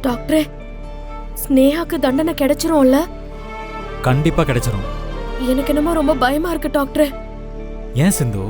டாக்டரே, ஸ்னேகாக்கு தண்டனை கிடைச்சிரும்ல? கண்டிப்பா கிடைச்சிரும். எனக்கு என்னமோ ரொம்ப பயமா இருக்கு டாக்டரே. ஏன் சிந்து?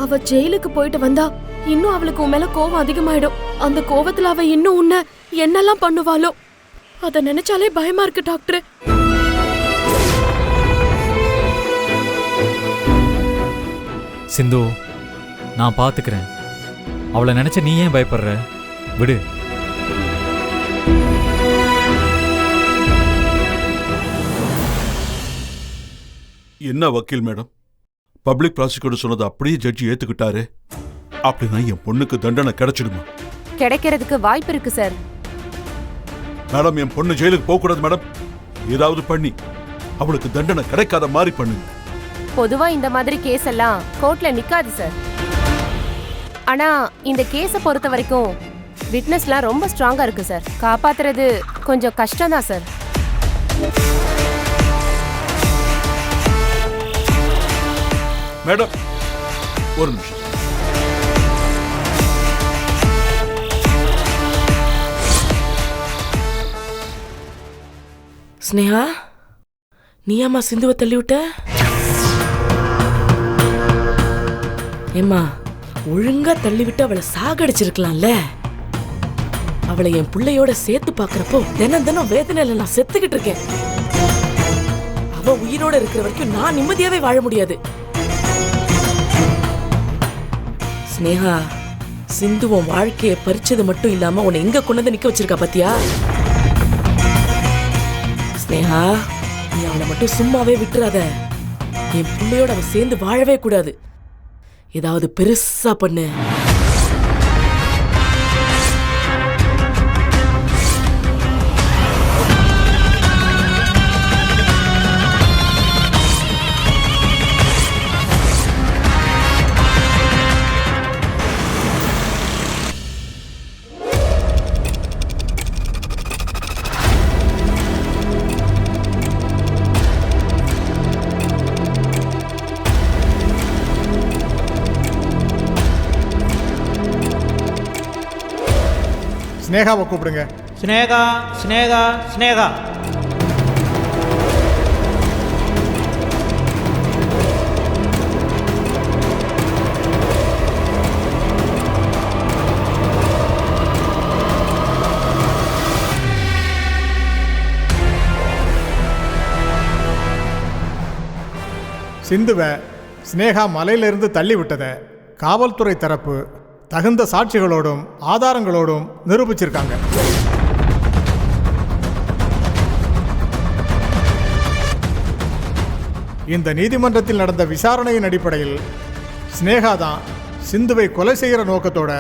அவ ஜெயிலுக்கு போயிட்டு வந்தா இன்னும் அவளுக்கு உன் மேல கோவம் அதிகமாயிடும். அந்த கோவத்துல அவ இன்னும் உன்ன என்னெல்லாம் பண்ணுவாளோ, அத நினைச்சாலே பயமா இருக்கு டாக்டரே. சிந்து, நான் பாத்துக்கிறேன். அவளை நினைச்ச நீ ஏன் பயப்படுற? விடு. என்ன வக்கீல் மேடம், பப்ளிக் ப்ராசிக்யூட்டர் சொன்னது அப்படியே ஜட்ஜி ஏத்துக்கிட்டாரு. அப்படின்னா என் பொண்ணுக்கு தண்டனை கிடைச்சிடுமா? கிடைக்கிறதுக்கு வாய்ப்பு இருக்கு சார். மேடம், என் பொண்ணு ஜெயிலுக்கு போக கூடாது மேடம். ஏதாவது பண்ணி அவளுக்கு தண்டனை கிடைக்காத மாதிரி பண்ணுங்க. பொதுவா இந்த மாதிரி கேஸ் எல்லாம் கோர்ட்ல நிக்காது சார். ஆனா இந்த கேஸை பொறுத்த வரைக்கும் விட்னஸ்லாம் ரொம்ப ஸ்ட்ராங்கா இருக்கு சார். காப்பாத்துறது கொஞ்சம் கஷ்டம் தான் சார். மேடம், ஒரு நிமிஷம். ஸ்னேகா, நீ அம்மா சிந்துவை தள்ளி விட்ட? ஏம்மா, ஒழுங்கா தள்ளி விட்டு அவளை சாகடிச்சிருக்கலாம்ல. அவளை என் பிள்ளையோட சேர்த்து பாக்குறப்போ தினம் தினம் வேதனையில நான் செத்துக்கிட்டு இருக்கேன். அவ உயிரோட இருக்கிற வரைக்கும் நான் நிம்மதியாவே வாழ முடியாது. ஸ்னேகா, சிந்துவன் வாழ்க்கையை பறிச்சது மட்டும் இல்லாம உன்னை எங்க கொண்டு நிக்க வச்சிருக்கா பாத்தியா? ஸ்னேகா, நீ அவளை மட்டும் சும்மாவே விட்டுறாத. என் பிள்ளையோட அவ சேர்ந்து வாழவே கூடாது. ஏதாவது பெருசா பண்ணு. ஸ்னேகாவை கூப்பிடுங்க. ஸ்னேகா, ஸ்னேகா, ஸ்னேகா. சிந்துவை ஸ்னேகா மலையிலிருந்து தள்ளி விட்டதை காவல்துறை தரப்பு தகுந்த சாட்சிகளோடும் ஆதாரங்களோடும் நிரூபிச்சிருக்காங்க. இந்த நீதிமன்றத்தில் நடந்த விசாரணையின் அடிப்படையில் ஸ்னேகா தான் சிந்துவை கொலை செய்கிற நோக்கத்தோட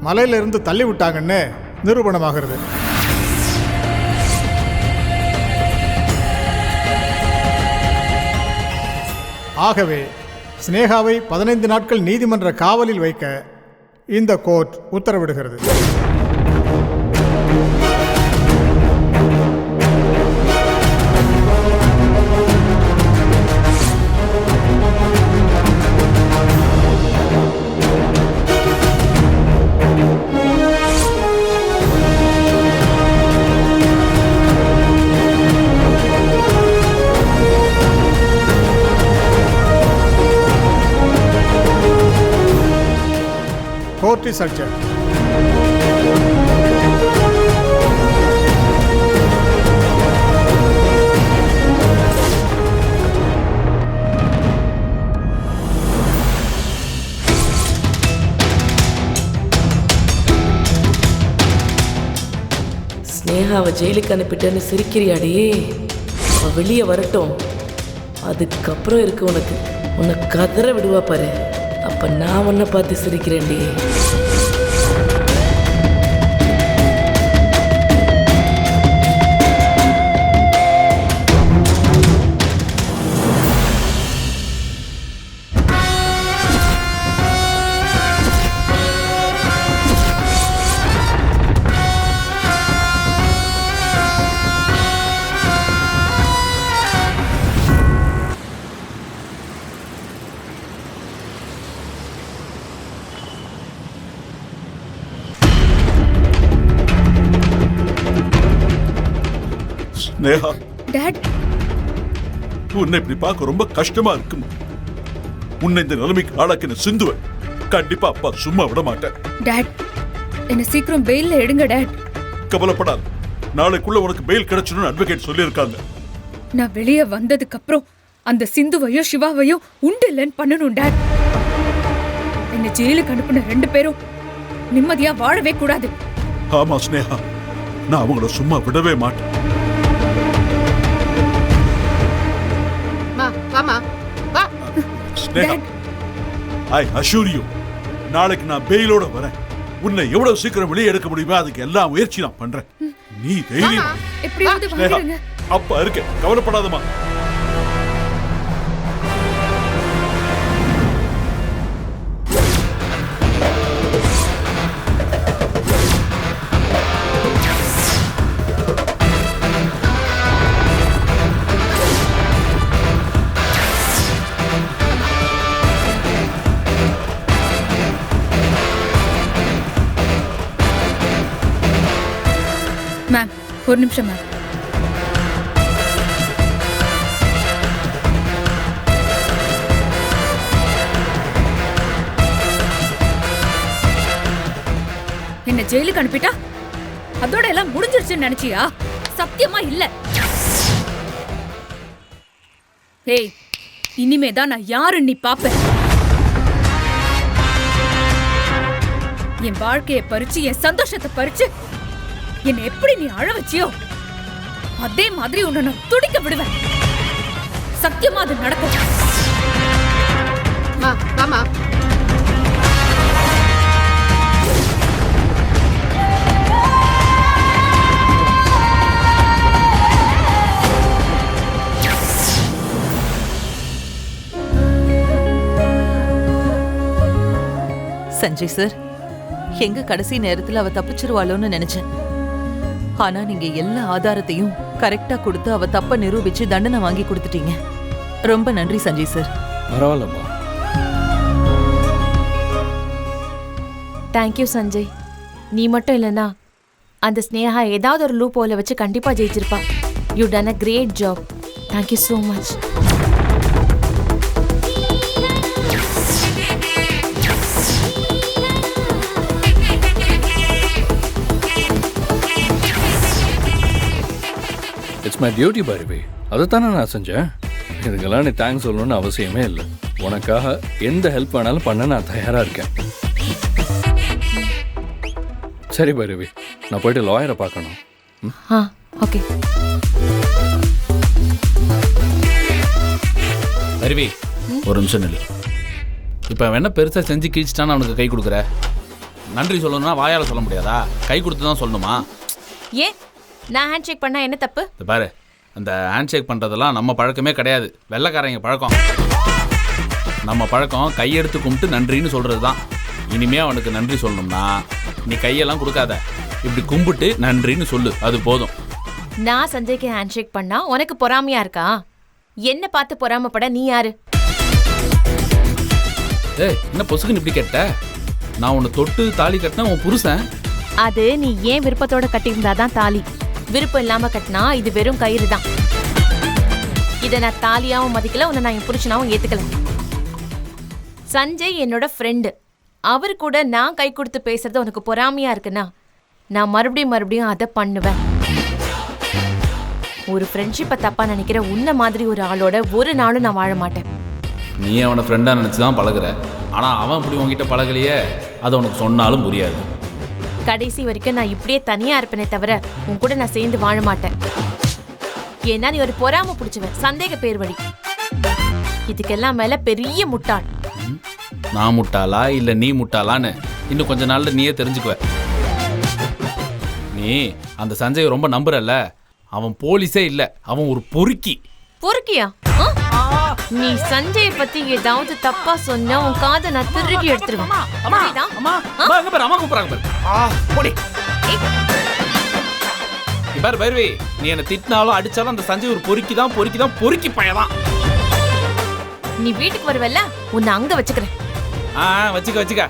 மலையிலிருந்து தள்ளி விட்டாங்கன்னு நிரூபணமாகிறது. ஆகவே ஸ்னேகாவை 15 நாட்கள் நீதிமன்ற காவலில் வைக்க இந்த கோர்ட் உத்தரவிடுகிறது. Court is adjourned. ஸ்னேகாவை ஜெயிலுக்கு அனுப்பிட்டேன்னு சிரிக்கிறியாடி? அவ வெளியே வரட்டும், அதுக்கப்புறம் இருக்கு உனக்கு. உன்னை கதற விடுவா பாரு, அப்ப நான் உன்னை பார்த்து சிரிக்கிறேன்டி. ஸ்னேகா, டாட் உன்னை இப்படி பார்க்க ரொம்ப கஷ்டமா இருக்குமா? உன்னை இந்த நிலைமைக்கு ஆளாக்கின சிந்துவை கண்டிப்பா அப்பா சும்மா விட மாட்டேன். டாட் என்ன சீக்கிரம் பெயில்ல எடுங்க டாட். கவலைப்படாத, நாளைக்குள்ள உனக்கு பெயில் கிடைச்சிடும் அட்வொகேட் சொல்லியிருக்காங்க. நான் வெளியே வந்ததுக்கு அப்புறம் அந்த சிந்துவையும் சிவாவையும் உண்டு இல்லைன்னு பண்ணணும் டாட். என்ன ஜெயிலுக்கு அனுப்புன 2 பேரும் நிம்மதியா வாழவே கூடாது. ஆமா ஸ்னேகா, நான் அவங்கள சும்மா விடவே மாட்டேன். ஸ்னேகா, ஐ அஷ்யூர் யூ, நாளைக்கு நான் பெயிலோட வரேன். உன்னை எவ்வளவு சீக்கிரம் வெளியே எடுக்க முடியுமோ அதுக்கு எல்லா முயற்சி நான் பண்றேன். நீ தைரியம். எப்படியாவது வாங்கிடுங்க. அப்பா இருக்கேன், கவலைப்படாதமா. மேம் ஒரு நிமிஷம் மேம். என்ன ஜெயிலுக்கு அனுப்பிட்டா அதோட எல்லாம் முடிஞ்சிருச்சுன்னு நினைச்சியா? சத்தியமா இல்ல. ஏய், இனிமேதான் நான் யாருன்னு நீ பாப்ப. என் வாழ்க்கையை பறிச்சு என் சந்தோஷத்தை பறிச்சு என்னை எப்படி நீ அழ வச்சியோ அதே மாதிரி உன்னை நான் துடிக்க விடுவேன். சத்தியமா அது நடக்கும். ஆமா. சஞ்சய் சார், எங்க கடைசி நேரத்துல அவ தப்பிச்சிருவாளோன்னு நினைச்சேன். ஆனா நீங்க எல்லா ஆதாரத்தையும் கரெக்டா கொடுத்து அவ தப்ப நிரூபிச்சு தண்டனை வாங்கி கொடுத்துட்டீங்க. ரொம்ப நன்றி சஞ்சய் சார். பரவாயில்லம்மா. தேங்க்யூ சஞ்சய். நீ மட்டும் இல்லைன்னா அந்த ஸ்னேகா ஏதாவது ஒரு லூப் போல வச்சு கண்டிப்பா ஜெயிச்சிருப்பா. You done a great job. Thank you so much. It's my duty Bhairavi. அதைத்தானே நான் செஞ்சேன். இதுக்கெல்லாம் நீ தேங்க்ஸ் சொல்லணும்னு அவசியமே இல்லை. உனக்காக எந்த ஹெல்ப் வேணாலும் பண்ண நான் தயாராக இருக்கேன். சரி பைரவி, நான் போயிட்டு லாயரை பார்க்கணும். ஓகே. பைரவி, ஒரு நிமிஷம் நில்லு. இப்போ அவன் என்ன பெருசாக செஞ்சு கிழிச்சிட்டான்னு அவனுக்கு கை கொடுக்குற? நன்றி சொல்லணும்னா வாயால் சொல்ல முடியாதா? கை கொடுத்து தான் சொல்லணுமா? ஏன் நான் ஹேண்ட் ஷேக் பண்ணா என்ன தப்பு? பாரு, அந்த ஹேண்ட் ஷேக் பண்ணுறதெல்லாம் நம்ம பழக்கமே கிடையாது. வெள்ளைக்காரங்க பழக்கம். நம்ம பழக்கம் கையெடுத்து கும்பிட்டு நன்றின்னு சொல்கிறது தான். இனிமே அவனுக்கு நன்றி சொல்லணும்னா நீ கையெல்லாம் கொடுக்காத, இப்படி கும்பிட்டு நன்றின்னு சொல்லு, அது போதும். நான் சஞ்சய்க்கு ஹேண்ட் ஷேக் பண்ணா உனக்கு பொறாமையா இருக்கா? என்ன பார்த்து பொறாமப்பட நீ யாரு? ஏய், என்ன பொசுக்குன்னு இப்படி கேட்ட? நான் உன்னை தொட்டு தாலி கட்டினா உன் புருஷன். அது நீ ஏன் விருப்பத்தோட கட்டியிருந்தாதான் தாலி. விருப்பம் இல்லாம கட்டினா இது வெறும் கயிறு தான். இதை நான் தாலியாவும் மதிக்கல, உன்னை நான் என் புருஷனாவும் ஏத்துக்கல. சஞ்சய் என்னோட ஃப்ரெண்டு. அவரு கூட நான் கை கொடுத்து பேசுறது உனக்கு பொறாமையா இருக்குன்னா நான் மறுபடியும் அதை பண்ணுவேன். ஒரு ஃப்ரெண்ட்ஷிப்பை தப்பா நினைக்கிற உன்ன மாதிரி ஒரு ஆளோட ஒரு நாளும் நான் வாழ மாட்டேன். நீ அவனை ஃப்ரெண்டாக நினச்சி தான் பழகுற. ஆனால் அவன் அப்படி உங்ககிட்ட பழகலையே, அதை உனக்கு சொன்னாலும் புரியாது. கடைசி வரைக்கும் நான் இப்படியே தனியா இருப்பேனே தவிர உன் கூட நான் சேர்ந்து வாழ மாட்டேன். ஏன்னா நீ ஒரு பொறாம பிடிச்சவன், சந்தேக பேர் வழி. இதுக்கெல்லாம் மேல பெரிய முட்டாள். நான் முட்டாளா இல்லை நீ முட்டாளான்னு இன்னும் கொஞ்ச நாள்ல நீயே தெரிஞ்சுக்குவ. நீ அந்த சஞ்சயை ரொம்ப நம்புறல்ல, அவன் போலீஸே இல்லை, அவன் ஒரு பொறுக்கி. பொறுக்கியா? நீ சஞ்சயை பத்தி ஏதாவது தப்பா சொன்னா உன் காதை நான் திருடி எடுத்துருவேன். பாரு பைரவி, நீ என்ன திட்டினாலும் அடிச்சாலும் அந்த சஞ்சய் ஒரு பொறுக்கி பையதான். நீ வீட்டுக்கு வருவல்ல, உன்னை அங்க வச்சுக்கிறேன். வச்சுக்க